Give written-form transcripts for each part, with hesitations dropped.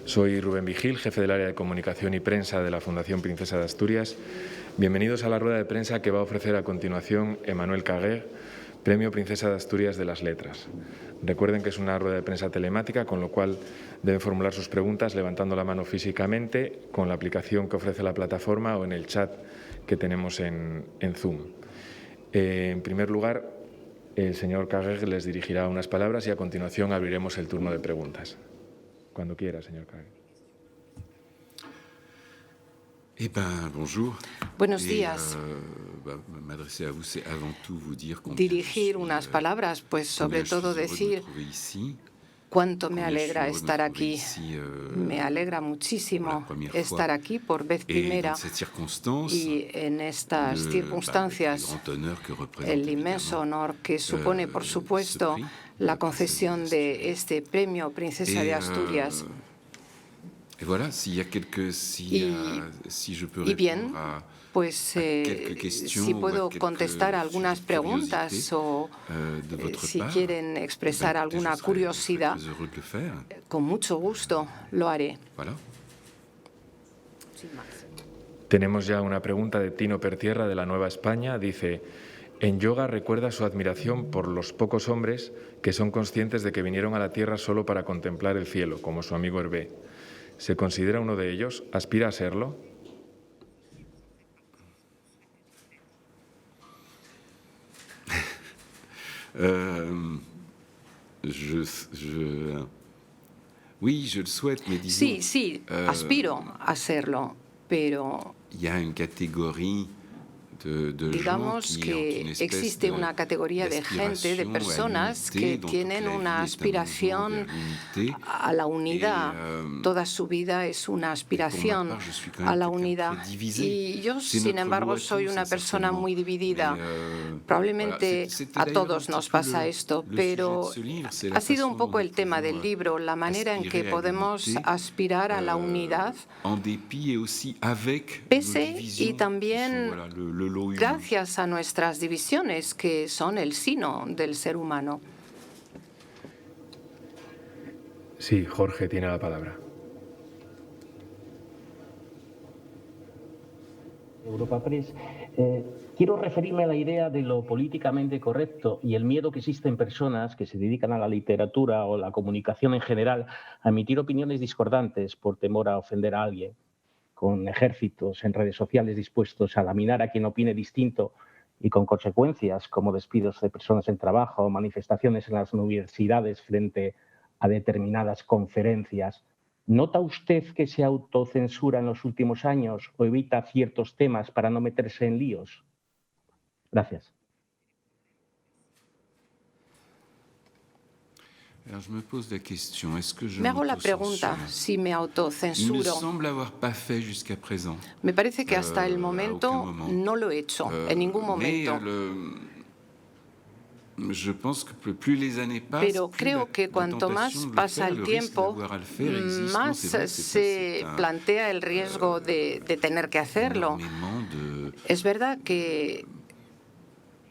Soy Rubén Vigil, jefe del área de comunicación y prensa de la Fundación Princesa de Asturias. Bienvenidos a la rueda de prensa que va a ofrecer a continuación Emmanuel Carrère, Premio Princesa de Asturias de las Letras. Recuerden que es una rueda de prensa telemática, con lo cual deben formular sus preguntas levantando la mano físicamente con la aplicación que ofrece la plataforma o en el chat que tenemos en Zoom. En primer lugar, el señor Carrère les dirigirá unas palabras y a continuación abriremos el turno de preguntas. Cuando quiera, señor Carrère. Buenos días. Dirigir unas palabras, pues sobre todo decir cuánto me alegra estar aquí. Me alegra muchísimo estar aquí por vez primera y en estas circunstancias el inmenso honor que supone, por supuesto, la concesión de este premio Princesa de Asturias. Y bien, pues si puedo contestar algunas preguntas o si quieren expresar alguna curiosidad, con mucho gusto lo haré. Tenemos ya una pregunta de Tino Pertierra de la Nueva España. Dice: en yoga recuerda su admiración por los pocos hombres que son conscientes de que vinieron a la Tierra solo para contemplar el cielo, como su amigo Hervé. ¿Se considera uno de ellos? ¿Aspira a serlo? Sí, aspiro a serlo, pero digamos que existe una categoría de gente, de personas que tienen una aspiración a la unidad. Toda su vida es una aspiración a la unidad. Y yo, sin embargo, soy una persona muy dividida. Probablemente a todos nos pasa esto, pero ha sido un poco el tema del libro, la manera en que podemos aspirar a la unidad, pese y también gracias a nuestras divisiones, que son el sino del ser humano. Sí, Jorge tiene la palabra. Europa Press. Quiero referirme a la idea de lo políticamente correcto y el miedo que existe en personas que se dedican a la literatura o la comunicación en general a emitir opiniones discordantes por temor a ofender a alguien, con ejércitos en redes sociales dispuestos a laminar a quien opine distinto y con consecuencias como despidos de personas en trabajo o manifestaciones en las universidades frente a determinadas conferencias. ¿Nota usted que se autocensura en los últimos años o evita ciertos temas para no meterse en líos? Gracias. Me hago la pregunta si me autocensuro. Me parece que hasta el momento no lo he hecho, en ningún momento. Pero creo que cuanto más pasa el tiempo, más se plantea el riesgo de tener que hacerlo. Es verdad que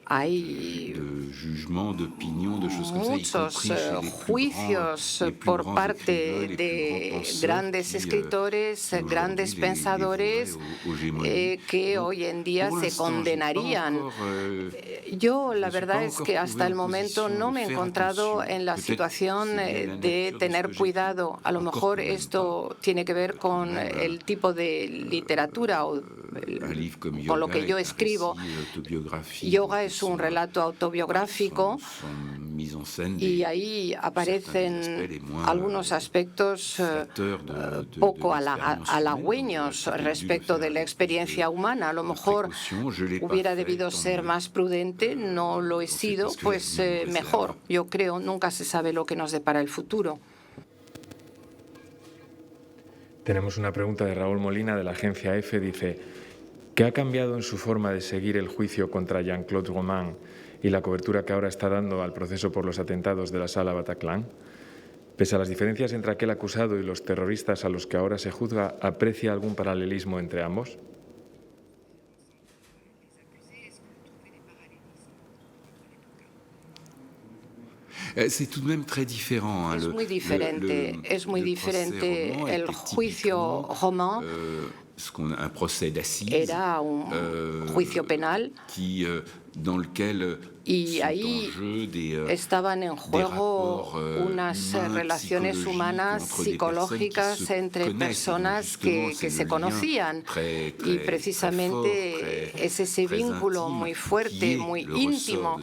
hay muchos juicios por parte de grandes escritores, grandes pensadores que hoy en día se condenarían. Yo, la verdad es que hasta el momento no me he encontrado en la situación de tener cuidado. A lo mejor esto tiene que ver con el tipo de literatura o con lo que yo escribo. Yoga es un relato autobiográfico y ahí aparecen algunos aspectos poco halagüeños respecto de la experiencia humana. A lo mejor hubiera debido ser más prudente, no lo he sido, pues mejor. Yo creo, nunca se sabe lo que nos depara el futuro. Tenemos una pregunta de Raúl Molina de la agencia EFE. Dice: ¿qué ha cambiado en su forma de seguir el juicio contra Jean-Claude Roman y la cobertura que ahora está dando al proceso por los atentados de la Sala Bataclan? Pese a las diferencias entre aquel acusado y los terroristas a los que ahora se juzga, ¿aprecia algún paralelismo entre ambos? Es muy diferente el juicio román. Era un juicio penal y ahí estaban en juego unas relaciones humanas psicológicas entre personas que se conocían, y precisamente es ese vínculo muy fuerte, muy íntimo,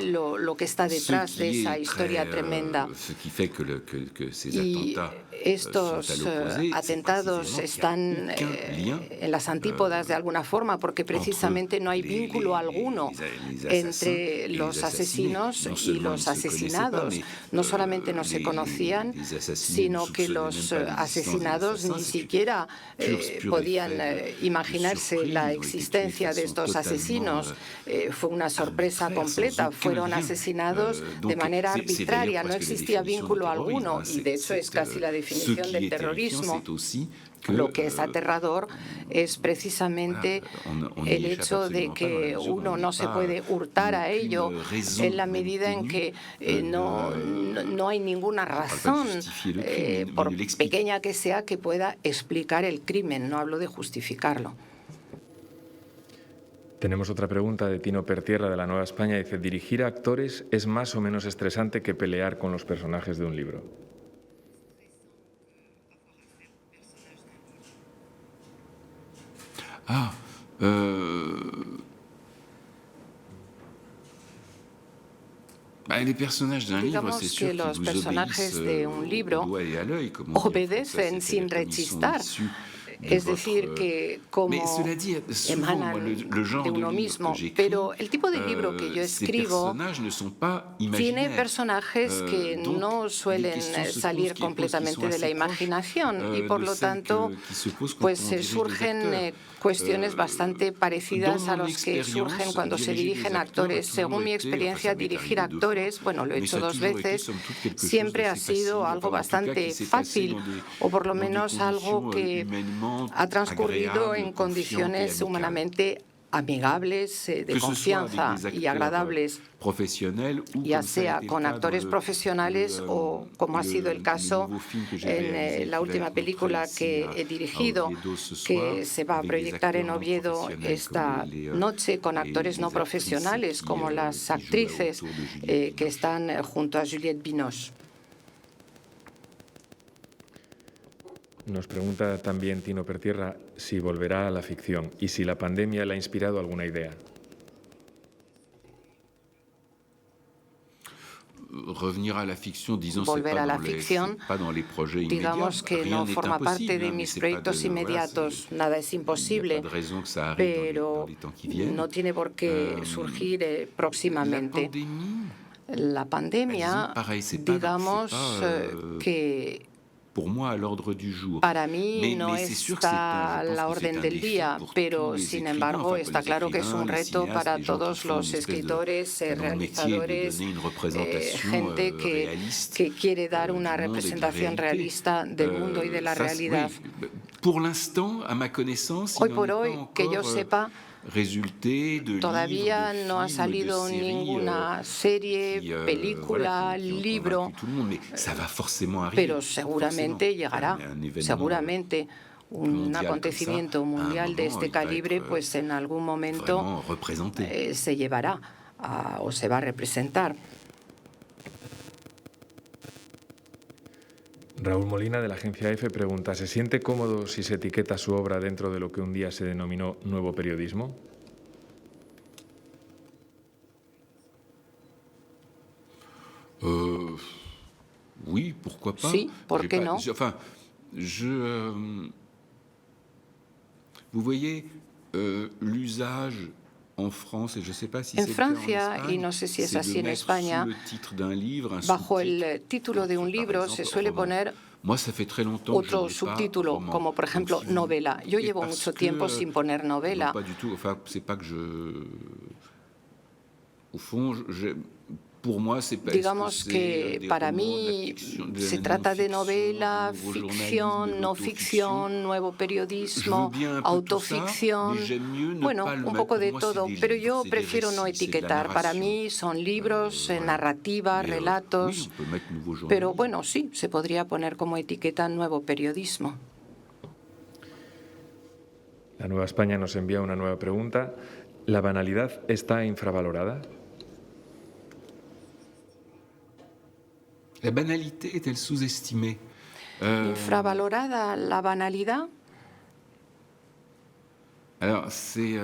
lo que está detrás de esa historia tremenda. Y estos atentados están en las antípodas de alguna forma, porque precisamente no hay vínculo alguno entre los asesinos y los asesinados. No solamente no se conocían, sino que los asesinados ni siquiera podían imaginarse la existencia de estos asesinos. Fue una sorpresa completa. Fueron asesinados de manera arbitraria, no existía vínculo alguno, y de hecho es casi la definición del terrorismo. Lo que es aterrador es precisamente el hecho de que uno no se puede hurtar a ello en la medida en que no hay ninguna razón, por pequeña que sea, que pueda explicar el crimen. No hablo de justificarlo. Tenemos otra pregunta de Tino Pertierra, de La Nueva España. Dice: ¿dirigir a actores es más o menos estresante que pelear con los personajes de un libro? Digamos que los personajes de un libro obedecen sin rechistar. Es decir, que como emanan de uno mismo. Pero el tipo de libro que yo escribo tiene personajes que no suelen salir completamente de la imaginación, y por lo tanto pues surgen cuestiones bastante parecidas a los que surgen cuando se dirigen actores. Según mi experiencia, dirigir actores, bueno, lo he hecho 2 veces, siempre ha sido algo bastante fácil, o por lo menos algo que ha transcurrido en condiciones humanamente amigables, de confianza y agradables, ya sea con actores profesionales o, como ha sido el caso en la última película que he dirigido, que se va a proyectar en Oviedo esta noche, con actores no profesionales como las actrices que están junto a Juliette Binoche. Nos pregunta también Tino Pertierra si volverá a la ficción y si la pandemia le ha inspirado alguna idea. Volver a la ficción, digamos que no forma parte de mis proyectos inmediatos. Nada es imposible, pero no tiene por qué surgir próximamente. La pandemia, digamos que para mí no está a la orden del día, pero sin embargo está claro que es un reto para todos los escritores, realizadores, gente que quiere dar una representación realista del mundo y de la realidad. Hoy por hoy, que yo sepa, todavía no ha salido ninguna serie, película, libro, pero seguramente llegará. Seguramente un acontecimiento mundial de este calibre, pues en algún momento se llevará o se va a representar. Raúl Molina, de la agencia EFE, pregunta: ¿se siente cómodo si se etiqueta su obra dentro de lo que un día se denominó nuevo periodismo? Sí, ¿por qué no? En Francia, y no sé si es así en España, bajo el título de un libro se suele poner otro subtítulo, como por ejemplo novela. Yo llevo mucho tiempo sin poner novela. Digamos que para mí se trata de novela, ficción, no ficción, nuevo periodismo, autoficción, bueno, un poco de todo, pero yo prefiero no etiquetar. Para mí son libros, narrativa, relatos, pero bueno, sí, se podría poner como etiqueta nuevo periodismo. La Nueva España nos envía una nueva pregunta. ¿La banalidad está infravalorada? La banalité est-elle sous-estimée? ¿Infravalorada la banalidad? Alors, c'est...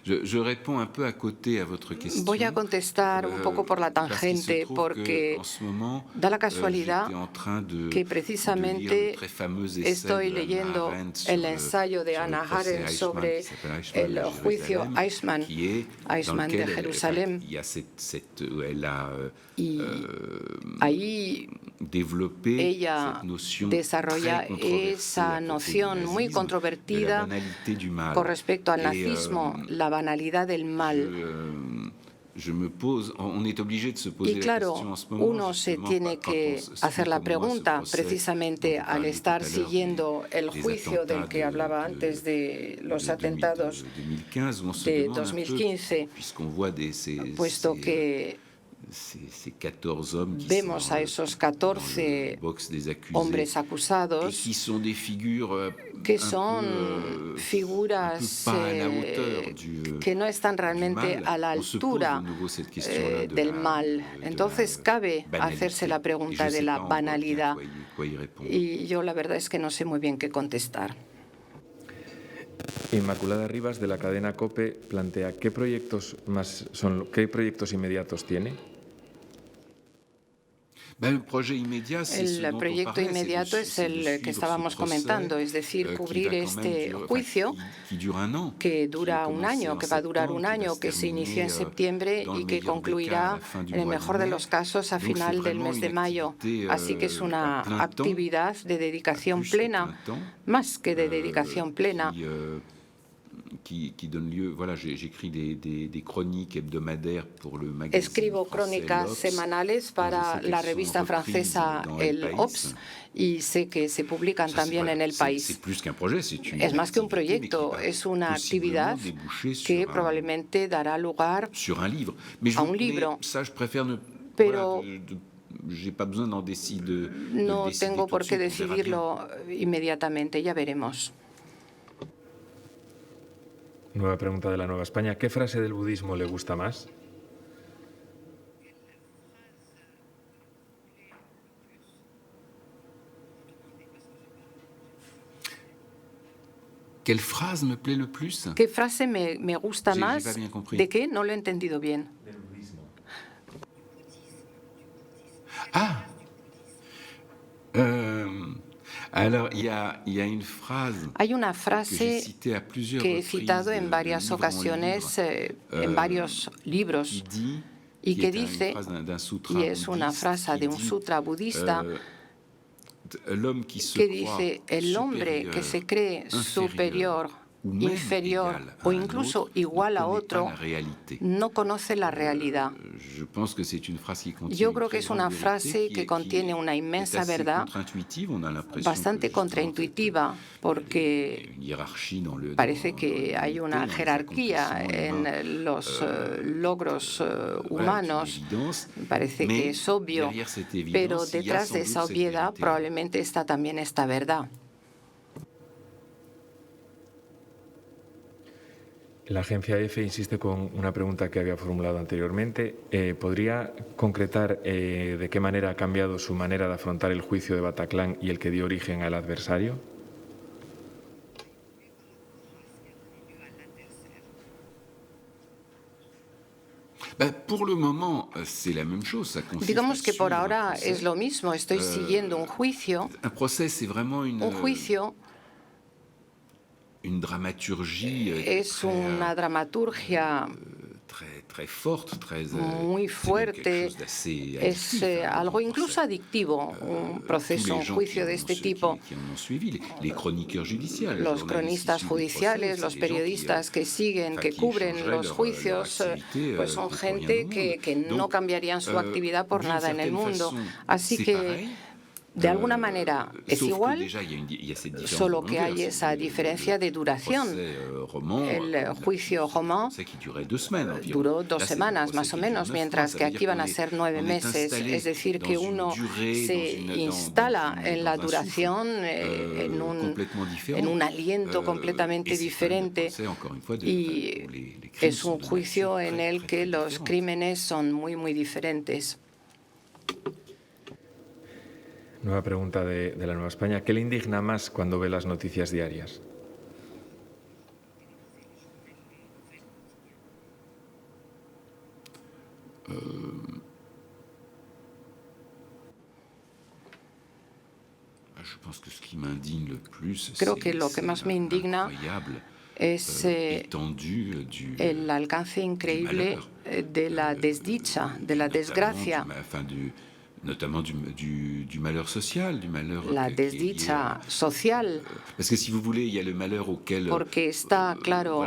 Je réponds un peu à côté à votre question. Voy a contestar un poco por la tangente porque da la casualidad que precisamente estoy leyendo el ensayo de Hannah Arendt sobre el juicio Eichmann de Jerusalén. Y ahí ella desarrolla esa noción muy controvertida con respecto al nazismo, la banalidad del mal. Y claro, uno se tiene que hacer la pregunta precisamente al estar siguiendo el juicio del que hablaba antes de los atentados de 2015, puesto que vemos a esos 14 hombres acusados que son figuras que no están realmente a la altura del mal. Entonces cabe hacerse la pregunta de la banalidad y yo la verdad es que no sé muy bien qué contestar. Inmaculada Rivas, de la cadena COPE, plantea ¿qué proyectos inmediatos tiene? El proyecto inmediato es el que estábamos comentando, es decir, cubrir este juicio que dura un año, que va a durar un año, que se inició en septiembre y que concluirá, en el mejor de los casos, a final del mes de mayo. Así que es una actividad de dedicación plena, más que de dedicación plena. Escribo crónicas semanales para la revista francesa El Obs y sé que se publican también en el país. Es más que un proyecto, es una actividad que probablemente dará lugar a un libro. Pero no tengo por qué decidirlo inmediatamente, ya veremos. Nueva pregunta de la Nueva España. ¿Qué frase del budismo le gusta más? ¿Quelle phrase me plaît le plus? ¿Qué frase me gusta más? ¿De qué? No lo he entendido bien. Del budismo. Ah. Alors, hay una frase que he citado en varias ocasiones en varios libros y que dice, y es una frase de un sutra budista, que dice, el hombre que se cree superior, inferior o incluso igual a otro no conoce la realidad. Yo creo que es una frase que contiene una inmensa verdad, bastante contraintuitiva, porque parece que hay una jerarquía en los logros humanos, parece que es obvio, pero detrás de esa obviedad probablemente está también esta verdad. La agencia EFE insiste con una pregunta que había formulado anteriormente. ¿Podría concretar de qué manera ha cambiado su manera de afrontar el juicio de Bataclan y el que dio origen al adversario? Digamos que por ahora es lo mismo. Estoy siguiendo un juicio. Un juicio es una dramaturgia muy fuerte, es algo incluso adictivo, un proceso, un juicio de este tipo. Los cronistas judiciales, los periodistas que siguen, que cubren los juicios, pues son gente que no cambiarían su actividad por nada en el mundo. Así que, de alguna manera, es igual, solo que hay esa diferencia de duración. El juicio Roman duró 2 semanas, más o menos, mientras que aquí van a ser 9 meses. Es decir, que uno se instala en la duración, en un aliento completamente diferente, y es un juicio en el que los crímenes son muy, muy diferentes. Nueva pregunta de la Nueva España. ¿Qué le indigna más cuando ve las noticias diarias? Creo que lo que más me indigna es el alcance increíble de la desdicha, de la desgracia. La desdicha social, porque está claro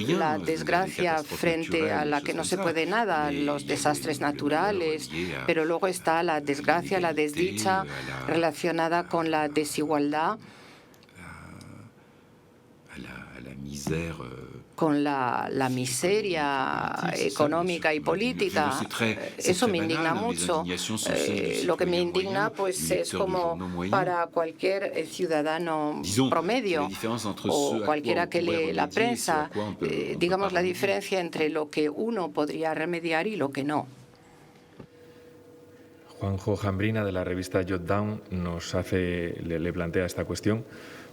la desgracia frente a la que no se puede nada, los desastres naturales, pero luego está la desgracia, la desdicha relacionada con la desigualdad, con la miseria económica y política. Eso me indigna mucho. Lo que me indigna pues es como para cualquier ciudadano promedio o cualquiera que lee la prensa, digamos la diferencia entre lo que uno podría remediar y lo que no. Juanjo Jambrina, de la revista Jot Down, le plantea esta cuestión.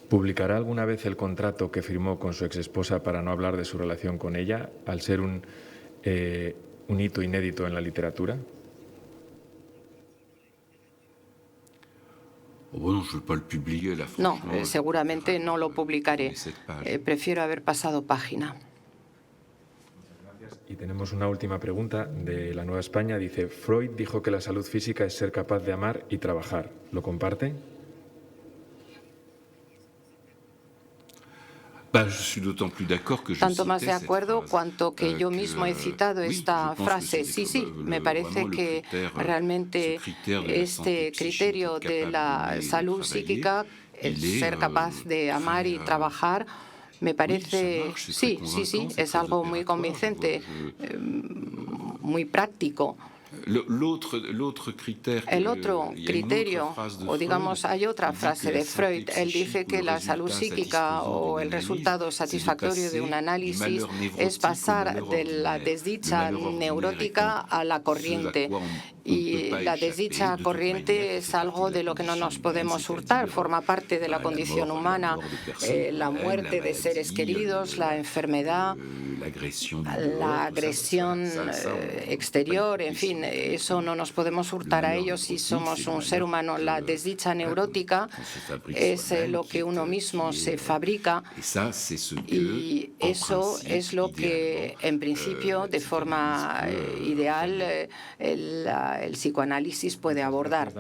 ¿Publicará alguna vez el contrato que firmó con su exesposa para no hablar de su relación con ella, al ser un hito inédito en la literatura? No, seguramente no lo publicaré. Prefiero haber pasado página. Y tenemos una última pregunta de la Nueva España. Dice, Freud dijo que la salud física es ser capaz de amar y trabajar. ¿Lo comparte? Tanto más de acuerdo cuanto que yo mismo he citado esta frase. Sí, me parece que realmente este criterio de la salud psíquica, el ser capaz de amar y trabajar, me parece, sí, es algo muy convincente, muy práctico. El otro criterio, o digamos, hay otra frase de Freud. Él dice que la salud psíquica o el resultado satisfactorio de un análisis es pasar de la desdicha neurótica a la corriente. Y la desdicha corriente es algo de lo que no nos podemos hurtar, forma parte de la condición humana. La muerte de seres queridos, la enfermedad, la agresión exterior, en fin, eso no nos podemos hurtar a ello si somos un ser humano. La desdicha neurótica es lo que uno mismo se fabrica, y eso es lo que, en principio, de forma ideal, el psicoanálisis puede abordar.